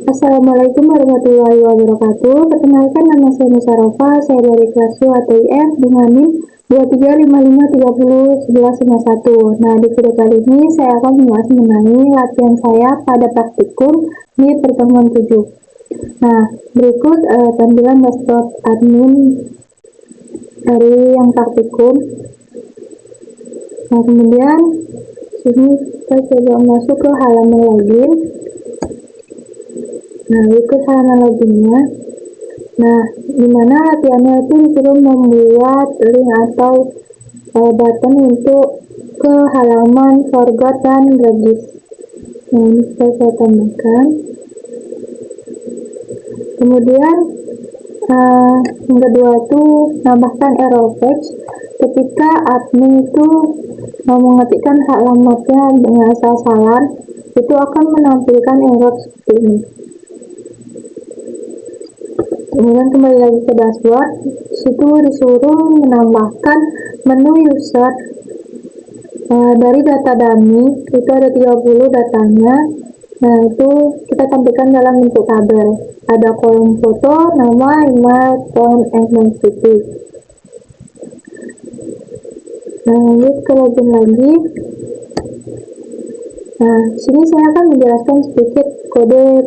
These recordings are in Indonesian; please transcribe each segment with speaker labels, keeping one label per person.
Speaker 1: Assalamualaikum warahmatullahi wabarakatuh. Perkenalkan, nama saya Musyarofa. Saya dari kelas UATIF dengan NIM 2355301151. Nah, di video kali ini saya akan membahas mengenai latihan saya pada praktikum di pertemuan 7. Nah, berikut tampilan dashboard admin dari yang praktikum. Nah, kemudian sini kita coba masuk ke halaman login. Nah, ikut halaman loginnya. Nah, dimana latihannya itu disuruh membuat link atau button untuk ke halaman forgot dan regis. Nah, ini saya tambahkan. Kemudian yang kedua itu tambahkan error page. Ketika admin itu mengetikkan alamatnya dengan asal-asalan, itu akan menampilkan error seperti ini. Kemudian kembali lagi ke dashboard, situ disuruh menambahkan menu user dari data dummy, itu ada 30 datanya. Nah, itu kita tampilkan dalam bentuk tabel. Ada kolom foto, nama, email, phone, and city. Nah, lanjut ke login lagi. Nah, sini saya akan menjelaskan sedikit kode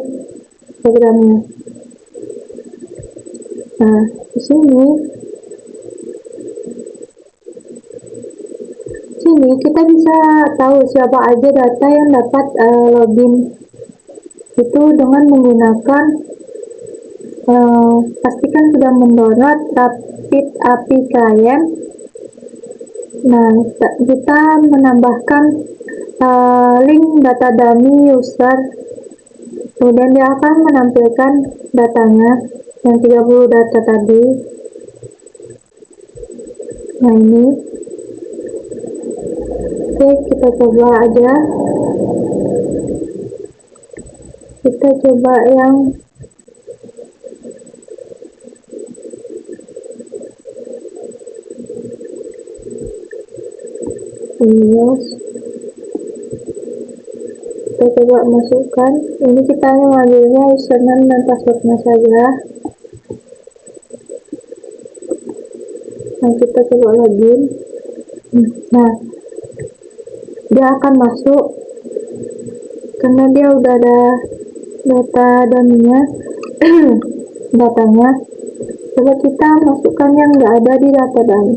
Speaker 1: programnya. Nah, di sini kita bisa tahu siapa aja data yang dapat login itu dengan menggunakan pastikan sudah mendownload Rapid API Client. Nah, kita menambahkan link data dummy user, kemudian dia akan menampilkan datanya yang 30 data tadi. Nah, ini oke, kita coba aja. Kita coba yang Windows. Kita coba masukkan. Ini kita mengambilnya username dan passwordnya saja. Nah, kita coba login. Nah, dia akan masuk karena dia udah ada data dummy-nya. Datanya. Coba kita masukkan yang nggak ada di data dummy.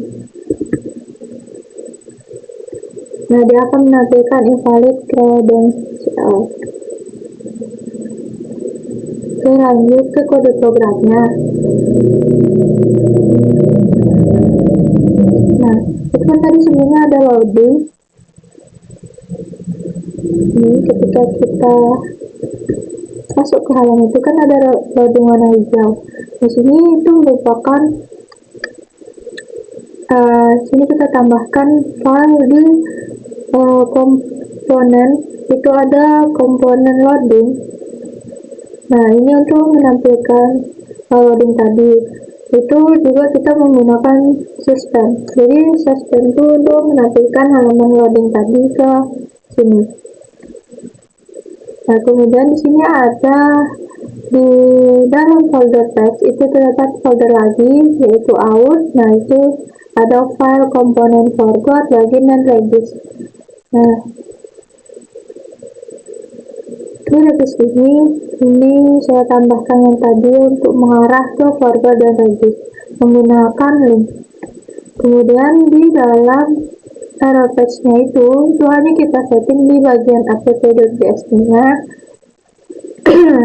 Speaker 1: Nah, dia akan menampilkan invalid credential. Oke, lanjut ke kode programnya. Nah, itu kan tadi sebenarnya ada loading. Ini ketika kita masuk ke halaman itu kan ada loading warna hijau. Di sini itu merupakan sini kita tambahkan file di komponen, itu ada komponen loading. Nah, ini untuk menampilkan loading tadi. Itu juga kita menggunakan suspend. Jadi suspend itu untuk menampilkan halaman loading tadi ke sini. Nah, kemudian di sini ada di dalam folder text itu terdapat folder lagi yaitu out. Nah, itu ada file komponen forgot, login, dan regis. Nah, ini regis ini saya tambahkan yang tadi untuk mengarah ke forgot dan regis menggunakan link. Kemudian di dalam error page-nya itu hanya kita setting di bagian app.jsp-nya.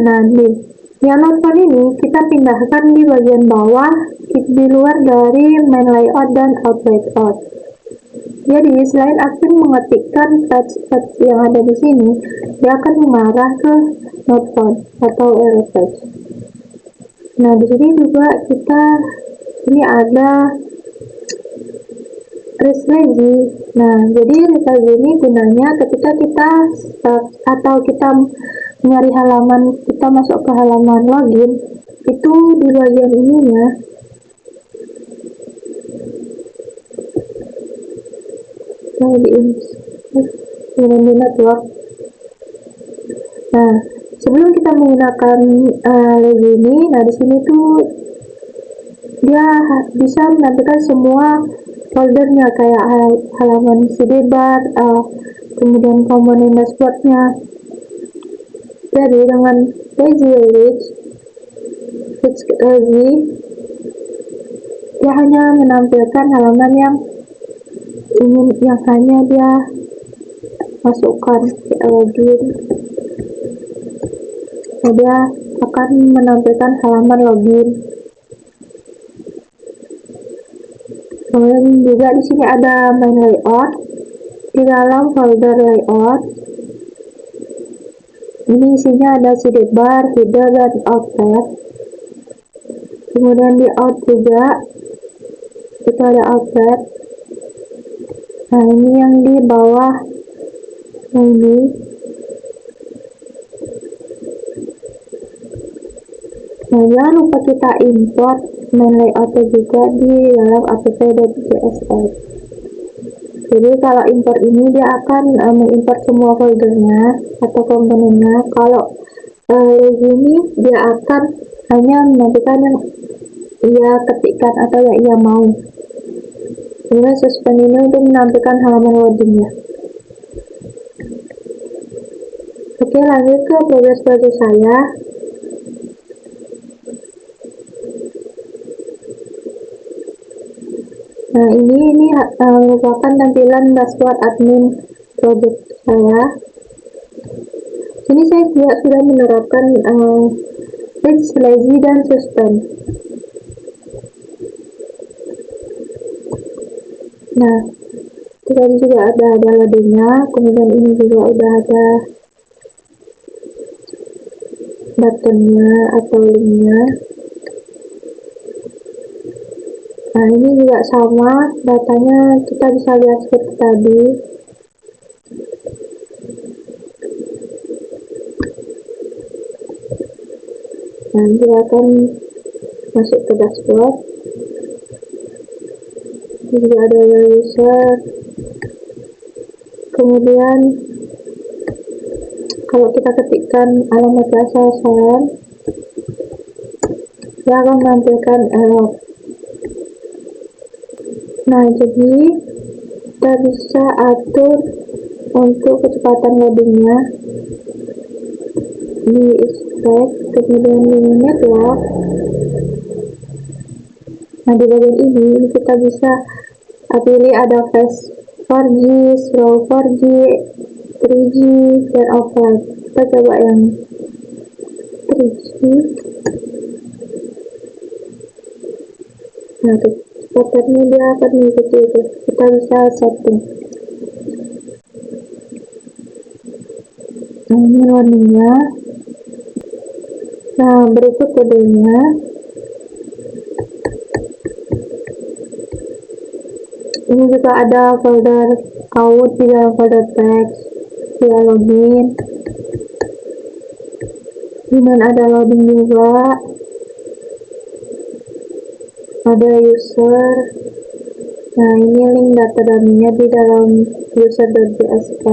Speaker 1: Nah, yang nonton ini kita pindahkan di bagian bawah di luar dari main layout dan out layout. Jadi selain admin mengetikkan page yang ada di sini, dia akan mengarah ke not found atau error page. Nah, di sini juga ini ada lagi. Nah, jadi lagi ini gunanya ketika kita atau kita nyari halaman, kita masuk ke halaman login, itu di bagian ininya di network. Nah, Sebelum kita menggunakan lagu ini, nah di sini tuh dia bisa menampilkan semua foldernya kayak halaman sidebar, kemudian komponen dashboardnya. Jadi dengan lazy lagi, dia hanya menampilkan halaman yang hanya dia masukkan ke login. Nah, dia akan menampilkan halaman login. Kemudian juga di sini ada main layout. Di dalam folder layout ini isinya ada sidebar, header, dan outlet. Kemudian di out juga itu ada outlet. Nah, ini yang di bawah ini. Nah, jangan lupa kita import main layoutnya juga di dalam app.jsx. Jadi kalau import ini dia akan mengimport semua foldernya atau komponennya. Kalau ini dia akan hanya menampilkan yang ia ketikkan atau yang ia mau. Kemudian suspend ini untuk menampilkan halaman loadingnya. Oke, lanjut ke progres project saya. Nah, ini merupakan tampilan dashboard admin project saya. Sini saya juga sudah menerapkan fix, lazy, dan suspend. Nah, tadi juga ada loadingnya, kemudian ini juga udah ada buttonnya atau linknya. Nah, ini juga sama, datanya kita bisa lihat seperti tadi. Nah, kita akan masuk ke dashboard. Ini juga ada user. Kemudian kalau kita ketikkan alamat sasaran, dia akan menampilkan error. Nah, jadi kita bisa atur untuk kecepatan loadingnya di expect, kemudian di network. Nah, di bagian ini kita bisa pilih ada fast 4G, slow 4G, 3G, dan offline. Kita coba yang 3G. Nah, kecepatannya dia akan mengikuti itu. Kita bisa setting. Nah, ini warnanya. Nah, berikut kodenya. Ini juga ada folder out di dalam folder text, dia login. Kemudian ada loading juga. Ada user. Nah, ini link data dummy-nya di dalam user.jsx.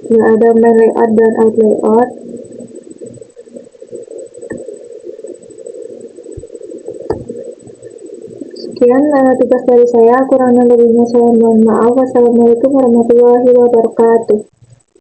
Speaker 1: Ya, ada main layout dan out layout. Sekian tugas dari saya, kurang lebihnya saya mohon maaf. Wassalamualaikum warahmatullahi wabarakatuh.